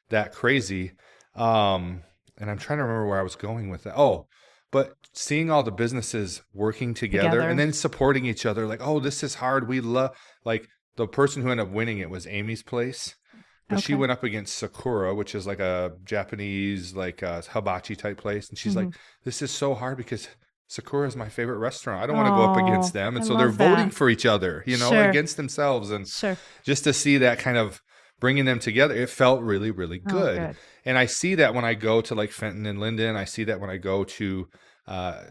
[SPEAKER 2] that crazy. And I'm trying to remember where I was going with that. Oh, but seeing all the businesses working together and
[SPEAKER 1] Together.
[SPEAKER 2] then supporting each other, like, oh, this is hard. We love, like, the person who ended up winning it was Amy's Place. But she
[SPEAKER 1] Okay.
[SPEAKER 2] went up against Sakura, which is like a Japanese, like hibachi type place. And she's like, this is so hard because Sakura is my favorite restaurant. I don't want to go up against
[SPEAKER 1] Oh,
[SPEAKER 2] them.
[SPEAKER 1] I
[SPEAKER 2] And so they're
[SPEAKER 1] love
[SPEAKER 2] voting
[SPEAKER 1] that.
[SPEAKER 2] for each other,
[SPEAKER 1] Sure.
[SPEAKER 2] against themselves. And
[SPEAKER 1] Sure.
[SPEAKER 2] just to see that kind of bringing them together, it felt really, really
[SPEAKER 1] Oh,
[SPEAKER 2] good.
[SPEAKER 1] good.
[SPEAKER 2] And I see that when I go to like Fenton and Linden. I see that when I go to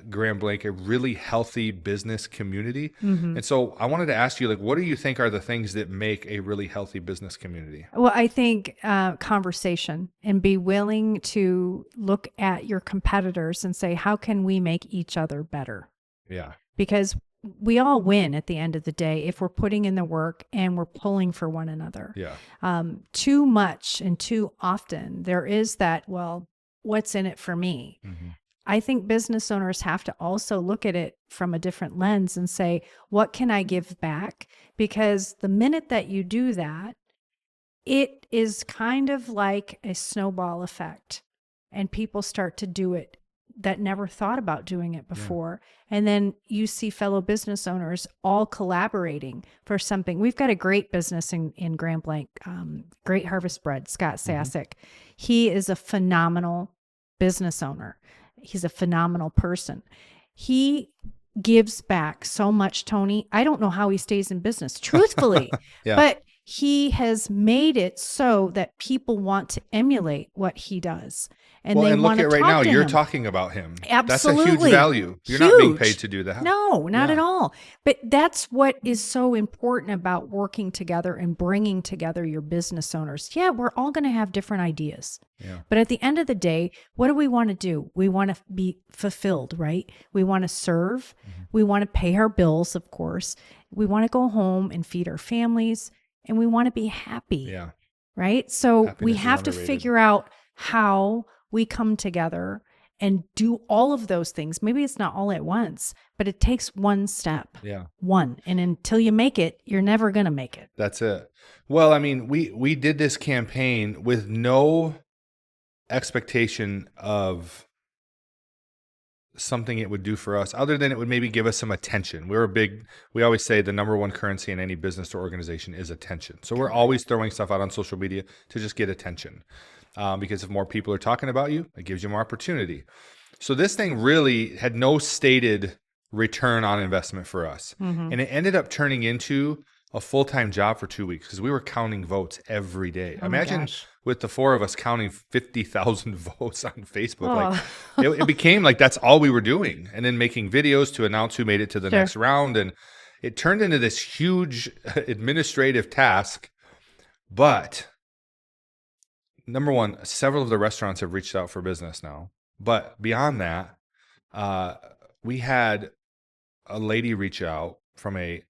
[SPEAKER 2] Grand Blanc, a really healthy business community. And so I wanted to ask you, like, what do you think are the things that make a really healthy business community?
[SPEAKER 1] Well, I think conversation and be willing to look at your competitors and say, how can we make each other better?
[SPEAKER 2] Yeah.
[SPEAKER 1] Because we all win at the end of the day if we're putting in the work and we're pulling for one another.
[SPEAKER 2] Yeah.
[SPEAKER 1] Too much and too often, there is that, well, what's in it for me?
[SPEAKER 2] Mm-hmm.
[SPEAKER 1] I think business owners have to also look at it from a different lens and say, what can I give back? Because the minute that you do that, it is kind of like a snowball effect, and people start to do it that never thought about doing it before. And then you see fellow business owners all collaborating for something. We've got a great business in Grand Blanc, Great Harvest Bread, Scott Sasek. He is a phenomenal business owner. He's a phenomenal person. He gives back so much, Tony. I don't know how he stays in business, truthfully,
[SPEAKER 2] Yeah.
[SPEAKER 1] but he has made it so that people want to emulate what he does. And
[SPEAKER 2] Well,
[SPEAKER 1] they
[SPEAKER 2] and look
[SPEAKER 1] want to
[SPEAKER 2] at right
[SPEAKER 1] talk
[SPEAKER 2] now,
[SPEAKER 1] to
[SPEAKER 2] you're
[SPEAKER 1] him.
[SPEAKER 2] talking about him.
[SPEAKER 1] Absolutely.
[SPEAKER 2] That's a huge value. You're not being
[SPEAKER 1] Huge.
[SPEAKER 2] paid to do that.
[SPEAKER 1] No, not
[SPEAKER 2] Yeah.
[SPEAKER 1] at all. But that's what is so important about working together and bringing together your business owners. Yeah, we're all going to have different ideas.
[SPEAKER 2] Yeah.
[SPEAKER 1] But at the end of the day, what do we want to do? We want to be fulfilled, right? We want to serve. We want to pay our bills, of course. We want to go home and feed our families, and we want to be happy.
[SPEAKER 2] Yeah.
[SPEAKER 1] Right? So we
[SPEAKER 2] Happiness is
[SPEAKER 1] have to
[SPEAKER 2] underrated.
[SPEAKER 1] figure out how we come together and do all of those things. Maybe it's not all at once, but it takes one step.
[SPEAKER 2] Yeah.
[SPEAKER 1] One. And until you make it, you're never going to make it.
[SPEAKER 2] That's it. Well, I mean, we did this campaign with no expectation of something it would do for us other than it would maybe give us some attention. We always say the number one currency in any business or organization is attention. So we're always throwing stuff out on social media to just get attention. Because if more people are talking about you, it gives you more opportunity. So this thing really had no stated return on investment for us. And it ended up turning into a full-time job for 2 weeks because we were counting votes every day.
[SPEAKER 1] Oh my
[SPEAKER 2] Imagine
[SPEAKER 1] gosh.
[SPEAKER 2] with the 4 of us counting 50,000 votes on Facebook. Like
[SPEAKER 1] Oh.
[SPEAKER 2] it became like that's all we were doing. And then making videos to announce who made it to the
[SPEAKER 1] Sure.
[SPEAKER 2] next round. And it turned into this huge administrative task. But number one, several of the restaurants have reached out for business now. But beyond that, we had a lady reach out from a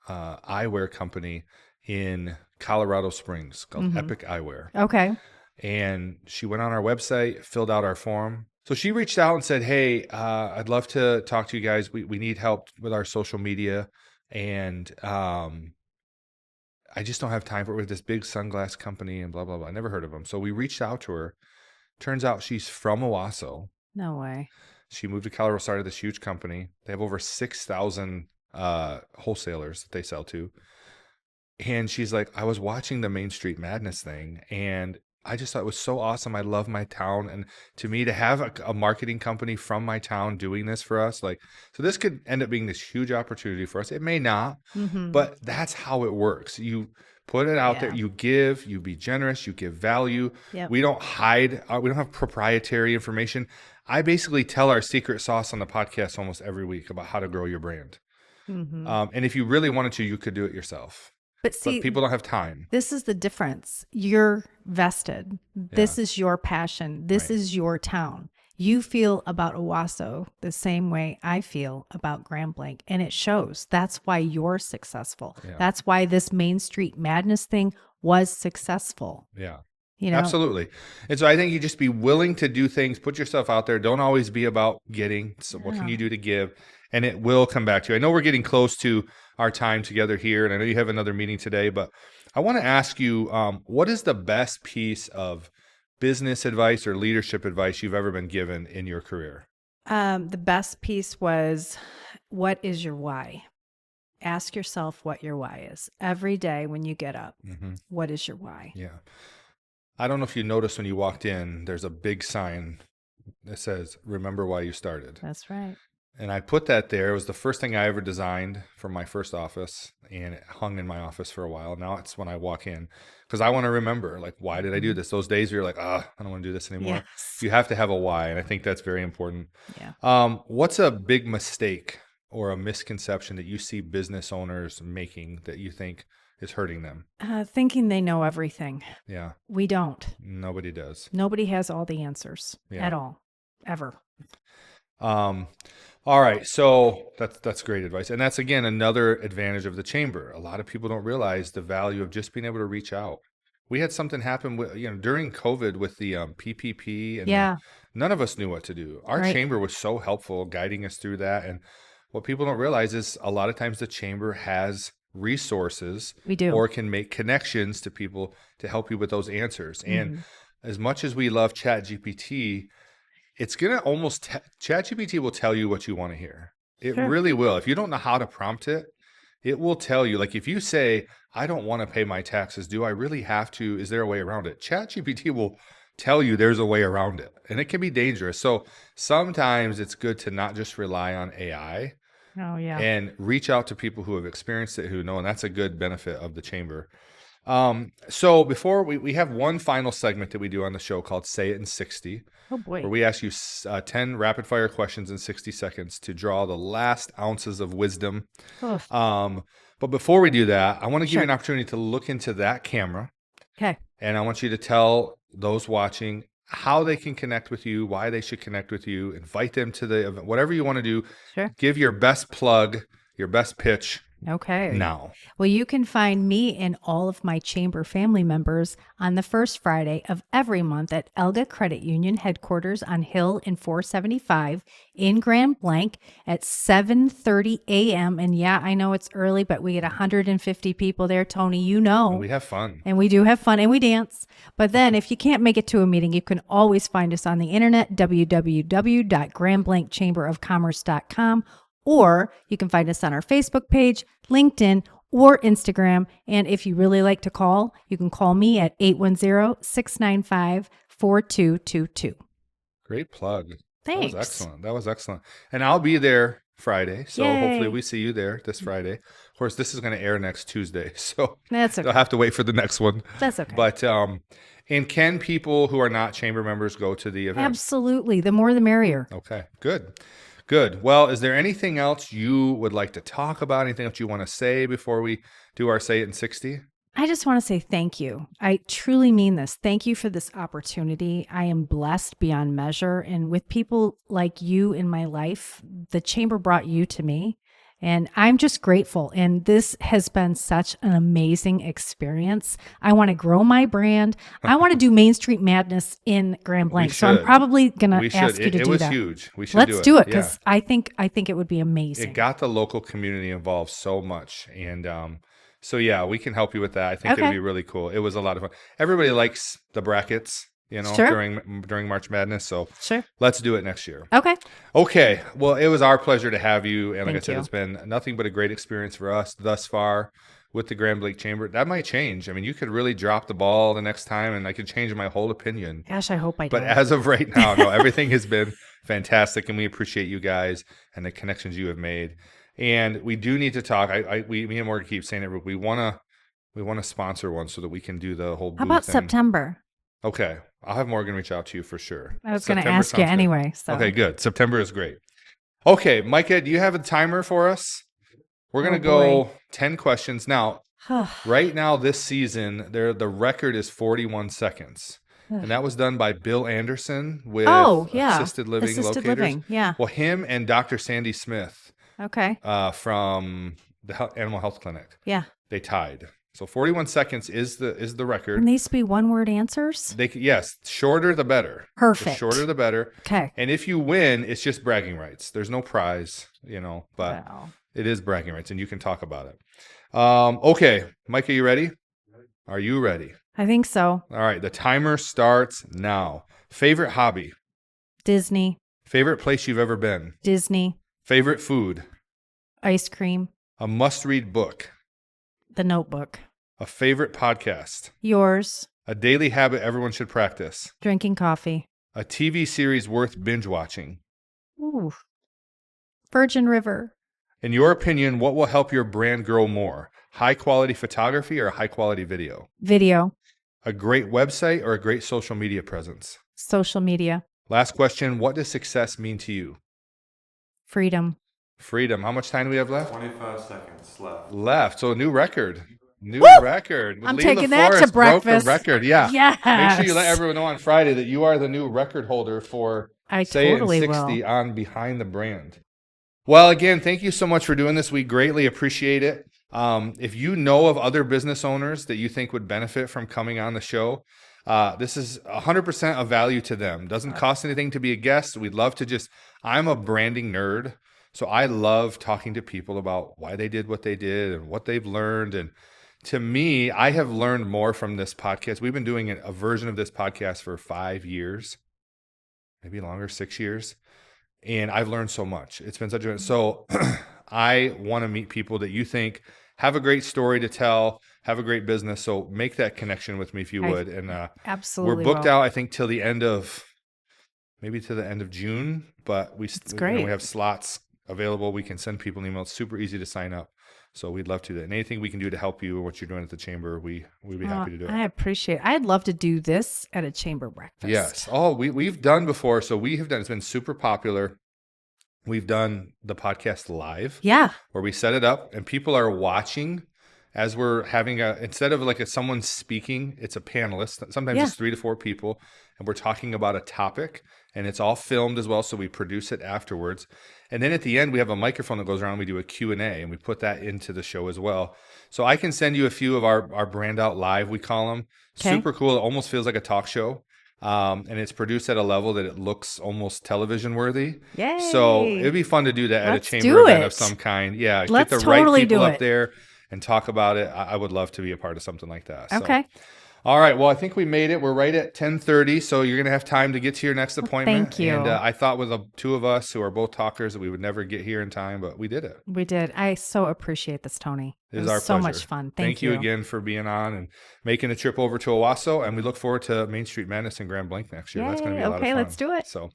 [SPEAKER 2] eyewear company in Colorado Springs called Epic Eyewear.
[SPEAKER 1] Okay.
[SPEAKER 2] And she went on our website, filled out our form. So she reached out and said, hey, I'd love to talk to you guys. We need help with our social media. And I just don't have time for it with this big sunglass company and blah, blah, blah. I never heard of them. So we reached out to her. Turns out she's from Owasso.
[SPEAKER 1] No way.
[SPEAKER 2] She moved to Colorado, started this huge company. They have over 6,000 wholesalers that they sell to. And she's like, I was watching the Main Street Madness thing, and I just thought it was so awesome. I love my town. And to me, to have a marketing company from my town doing this for us, like, so this could end up being this huge opportunity for us. It may not, but that's how it works. You put it out there,
[SPEAKER 1] Yeah.
[SPEAKER 2] you give, you be generous, you give value.
[SPEAKER 1] Yep.
[SPEAKER 2] We don't hide, we don't have proprietary information. I basically tell our secret sauce on the podcast almost every week about how to grow your brand. And if you really wanted to, you could do it yourself.
[SPEAKER 1] But see,
[SPEAKER 2] But people don't have time.
[SPEAKER 1] this is the difference. You're vested. This is your passion. This
[SPEAKER 2] Right.
[SPEAKER 1] is your town. You feel about Owasso the same way I feel about Grand Blanc, and it shows. That's why you're successful.
[SPEAKER 2] Yeah.
[SPEAKER 1] That's why this Main Street Madness thing was successful.
[SPEAKER 2] Yeah.
[SPEAKER 1] You know,
[SPEAKER 2] Absolutely. And so I think you just be willing to do things, put yourself out there. Don't always be about getting. So what can you do to give? And it will come back to you. I know we're getting close to our time together here, and I know you have another meeting today, but I want to ask you, what is the best piece of business advice or leadership advice you've ever been given in your career?
[SPEAKER 1] The best piece was, what is your why? Ask yourself what your why is every day when you get up. What is your why?
[SPEAKER 2] Yeah. I don't know if you noticed when you walked in, there's a big sign that says, remember why you started.
[SPEAKER 1] That's right.
[SPEAKER 2] And I put that there. It was the first thing I ever designed for my first office, and it hung in my office for a while. Now it's when I walk in, because I want to remember, like, why did I do this? Those days where you're like, I don't want to do this anymore.
[SPEAKER 1] Yes.
[SPEAKER 2] You have to have a why, and I think that's very important.
[SPEAKER 1] Yeah.
[SPEAKER 2] What's a big mistake or a misconception that you see business owners making that you think is hurting them?
[SPEAKER 1] Thinking they know everything.
[SPEAKER 2] Yeah,
[SPEAKER 1] We don't.
[SPEAKER 2] nobody does.
[SPEAKER 1] Nobody has all the answers
[SPEAKER 2] Yeah.
[SPEAKER 1] at all, ever.
[SPEAKER 2] All right, so that's great advice, and that's again another advantage of the chamber. A lot of people don't realize the value of just being able to reach out. We had something happen with during COVID with the PPP, and
[SPEAKER 1] Yeah.
[SPEAKER 2] none of us knew what to do. Our
[SPEAKER 1] Right.
[SPEAKER 2] chamber was so helpful guiding us through that, and what people don't realize is a lot of times the chamber has resources
[SPEAKER 1] We do.
[SPEAKER 2] or can make connections to people to help you with those answers.
[SPEAKER 1] Mm-hmm.
[SPEAKER 2] And as much as we love ChatGPT, it's going to almost, ChatGPT will tell you what you want to hear. It
[SPEAKER 1] Sure.
[SPEAKER 2] really will. If you don't know how to prompt it, it will tell you. Like if you say, I don't want to pay my taxes, do I really have to? Is there a way around it? ChatGPT will tell you there's a way around it, and it can be dangerous. So sometimes it's good to not just rely on AI
[SPEAKER 1] Oh, yeah.
[SPEAKER 2] and reach out to people who have experienced it, who know, and that's a good benefit of the chamber. So before we have one final segment that we do on the show called Say It in 60,
[SPEAKER 1] Oh, boy.
[SPEAKER 2] where we ask you 10 rapid fire questions in 60 seconds to draw the last ounces of wisdom.
[SPEAKER 1] Oh,
[SPEAKER 2] But before we do that, I want to give
[SPEAKER 1] Sure.
[SPEAKER 2] you an opportunity to look into that camera,
[SPEAKER 1] okay.
[SPEAKER 2] and I want you to tell those watching how they can connect with you, why they should connect with you, invite them to the event, whatever you want to do.
[SPEAKER 1] Sure.
[SPEAKER 2] Give your best plug, your best pitch
[SPEAKER 1] Okay.
[SPEAKER 2] now.
[SPEAKER 1] Well, you can find me and all of my chamber family members on the first Friday of every month at Elga Credit Union headquarters on Hill in 475 in Grand Blanc at 7:30 a.m. And yeah, I know it's early, but we get 150 people there. Tony, you know.
[SPEAKER 2] We have fun.
[SPEAKER 1] And we do have fun and we dance. But then if you can't make it to a meeting, you can always find us on the internet, www.grandblanchamberofcommerce.com, or you can find us on our Facebook page, LinkedIn, or Instagram. And if you really like to call, you can call me at 810-695-4222.
[SPEAKER 2] Great plug.
[SPEAKER 1] Thanks.
[SPEAKER 2] That was excellent. That was excellent. And I'll be there Friday. So
[SPEAKER 1] Yay.
[SPEAKER 2] hopefully we see you there this Friday. Of course, this is going to air next Tuesday. So
[SPEAKER 1] That's
[SPEAKER 2] you'll
[SPEAKER 1] okay.
[SPEAKER 2] have to wait for the next one.
[SPEAKER 1] That's okay.
[SPEAKER 2] But, and can people who are not chamber members go to the event?
[SPEAKER 1] Absolutely. The more the merrier.
[SPEAKER 2] Okay, good. Good. Well, is there anything else you would like to talk about? Anything else you want to say before we do our Say It in 60?
[SPEAKER 1] I just want to say thank you. I truly mean this. Thank you for this opportunity. I am blessed beyond measure. And with people like you in my life, the chamber brought you to me. And I'm just grateful. And this has been such an amazing experience. I want to grow my brand. I want to do Main Street Madness in Grand Blanc. So I'm
[SPEAKER 2] should.
[SPEAKER 1] probably going
[SPEAKER 2] We
[SPEAKER 1] to ask
[SPEAKER 2] should.
[SPEAKER 1] you to
[SPEAKER 2] It
[SPEAKER 1] do
[SPEAKER 2] was
[SPEAKER 1] that.
[SPEAKER 2] huge. We should
[SPEAKER 1] Let's do it
[SPEAKER 2] Yeah.
[SPEAKER 1] because I think it would be amazing.
[SPEAKER 2] It got the local community involved so much. And so, yeah, we can help you with that. I think
[SPEAKER 1] Okay.
[SPEAKER 2] it'd be really cool. It was a lot of fun. Everybody likes the brackets.
[SPEAKER 1] Sure.
[SPEAKER 2] during March Madness. So
[SPEAKER 1] Sure.
[SPEAKER 2] let's do it next year.
[SPEAKER 1] Okay.
[SPEAKER 2] Okay. Well, it was our pleasure to have you. And like I
[SPEAKER 1] Thank
[SPEAKER 2] said,
[SPEAKER 1] you.
[SPEAKER 2] it's been nothing but a great experience for us thus far with the Grand Blanc Chamber. That might change. I mean, you could really drop the ball the next time and I could change my whole opinion.
[SPEAKER 1] Gosh, I hope I
[SPEAKER 2] But
[SPEAKER 1] don't.
[SPEAKER 2] as of right now, no, everything has been fantastic, and we appreciate you guys and the connections you have made. And we do need to talk. Me and Morgan keep saying it, but we want to sponsor one so that we can do the whole booth.
[SPEAKER 1] How about September?
[SPEAKER 2] Okay, I'll have Morgan reach out to you for sure.
[SPEAKER 1] I was going to
[SPEAKER 2] September
[SPEAKER 1] ask you
[SPEAKER 2] sounds good.
[SPEAKER 1] anyway. So.
[SPEAKER 2] Okay, good. September is great. Okay, Micah, do you have a timer for us? We're going to go 10 questions. Now, right now this season, the record is 41 seconds. And that was done by Bill Anderson with Assisted Living Locators.
[SPEAKER 1] Yeah.
[SPEAKER 2] Well, him and Dr. Sandy Smith from the Animal Health Clinic.
[SPEAKER 1] Yeah.
[SPEAKER 2] They tied. So 41 seconds is the record.
[SPEAKER 1] Can these be one-word answers?
[SPEAKER 2] Yes, shorter the better.
[SPEAKER 1] Perfect.
[SPEAKER 2] The shorter the better.
[SPEAKER 1] Okay.
[SPEAKER 2] And if you win, it's just bragging rights. There's no prize, but it is bragging rights, and you can talk about it. Okay, Mike, are you ready? Are you ready?
[SPEAKER 1] I think so.
[SPEAKER 2] All right, the timer starts now. Favorite hobby?
[SPEAKER 1] Disney.
[SPEAKER 2] Favorite place you've ever been?
[SPEAKER 1] Disney.
[SPEAKER 2] Favorite food?
[SPEAKER 1] Ice cream.
[SPEAKER 2] A must-read book?
[SPEAKER 1] The Notebook.
[SPEAKER 2] A favorite podcast?
[SPEAKER 1] Yours.
[SPEAKER 2] A daily habit everyone should practice?
[SPEAKER 1] Drinking coffee.
[SPEAKER 2] A TV series worth binge-watching?
[SPEAKER 1] Ooh. Virgin River.
[SPEAKER 2] In your opinion, what will help your brand grow more? High-quality photography or high-quality video?
[SPEAKER 1] Video.
[SPEAKER 2] A great website or a great social media presence?
[SPEAKER 1] Social media.
[SPEAKER 2] Last question, what does success mean to you?
[SPEAKER 1] Freedom.
[SPEAKER 2] Freedom. How much time do we have left?
[SPEAKER 4] 25 seconds
[SPEAKER 2] Left. So a new record. Record.
[SPEAKER 1] I'm
[SPEAKER 2] Leigh
[SPEAKER 1] taking that to
[SPEAKER 2] LaForest broke
[SPEAKER 1] breakfast.
[SPEAKER 2] the record. Yeah.
[SPEAKER 1] Yes.
[SPEAKER 2] Make sure you let everyone know on Friday that you are the new record holder for Say
[SPEAKER 1] totally
[SPEAKER 2] It in 60 on Behind the Brand. Well, again, thank you so much for doing this. We greatly appreciate it. If you know of other business owners that you think would benefit from coming on the show, this is 100% of value to them. Doesn't cost anything to be a guest. We'd love to I'm a branding nerd, so I love talking to people about why they did what they did and what they've learned. And to me, I have learned more from this podcast. We've been doing a version of this podcast for 5 years, maybe longer, 6 years. And I've learned so much. It's been such a, so I want to meet people that you think have a great story to tell, have a great business. So make that connection with me if you would. And
[SPEAKER 1] absolutely,
[SPEAKER 2] we're booked out, I think, till the end of June, but we have slots available. We can send people an email. It's super easy to sign up. So we'd love to do that. And anything we can do to help you and what you're doing at the chamber, we'd be happy to do it.
[SPEAKER 1] I appreciate it. I'd love to do this at a chamber breakfast.
[SPEAKER 2] Yes. Oh, we've done before. So we have done, it's been super popular. We've done the podcast live.
[SPEAKER 1] Yeah.
[SPEAKER 2] Where we set it up and people are watching as we're having instead of like someone speaking, it's a panelist. Sometimes it's 3 to 4 people and we're talking about a topic and it's all filmed as well. So we produce it afterwards. And then at the end, we have a microphone that goes around. We do a Q&A and we put that into the show as well. So I can send you a few of our Brand Out Live, we call them. Okay. Super cool. It almost feels like a talk show. And it's produced at a level that it looks almost television worthy.
[SPEAKER 1] Yay.
[SPEAKER 2] So it'd be fun to do that at a chamber event of some kind. Yeah.
[SPEAKER 1] Let's
[SPEAKER 2] get the
[SPEAKER 1] totally
[SPEAKER 2] right people
[SPEAKER 1] do
[SPEAKER 2] up
[SPEAKER 1] it.
[SPEAKER 2] there and talk about it. I would love to be a part of something like that.
[SPEAKER 1] Okay.
[SPEAKER 2] So. All right. Well, I think we made it. We're right at 10:30, so you're going to have time to get to your next appointment.
[SPEAKER 1] Thank you.
[SPEAKER 2] And I thought with the two of us who are both talkers that we would never get here in time, but we did it.
[SPEAKER 1] We did. I so appreciate this, Tony.
[SPEAKER 2] It was our
[SPEAKER 1] so
[SPEAKER 2] pleasure.
[SPEAKER 1] Much fun.
[SPEAKER 2] Thank you again for being on and making a trip over to Owasso, and we look forward to Main Street Madness and Grand Blanc next year.
[SPEAKER 1] Yay.
[SPEAKER 2] That's going to be a lot of fun.
[SPEAKER 1] Okay, let's do it.
[SPEAKER 2] So,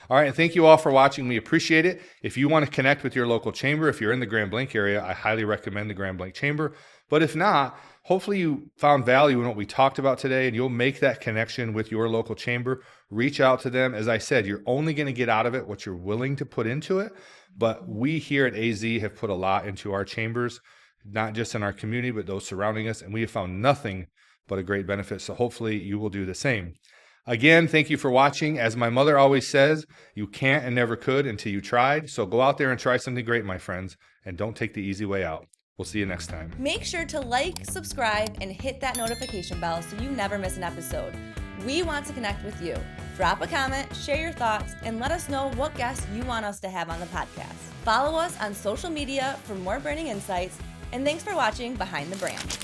[SPEAKER 2] all right, and thank you all for watching. We appreciate it. If you want to connect with your local chamber, if you're in the Grand Blanc area, I highly recommend the Grand Blanc Chamber. But if not, hopefully you found value in what we talked about today and you'll make that connection with your local chamber. Reach out to them. As I said, you're only going to get out of it what you're willing to put into it. But we here at AZ have put a lot into our chambers, not just in our community, but those surrounding us. And we have found nothing but a great benefit. So hopefully you will do the same. Again, thank you for watching. As my mother always says, you can't and never could until you tried. So go out there and try something great, my friends, and don't take the easy way out. We'll see you next time.
[SPEAKER 5] Make sure to like, subscribe, and hit that notification bell so you never miss an episode. We want to connect with you. Drop a comment, share your thoughts, and let us know what guests you want us to have on the podcast. Follow us on social media for more branding insights, and thanks for watching Behind the Brand.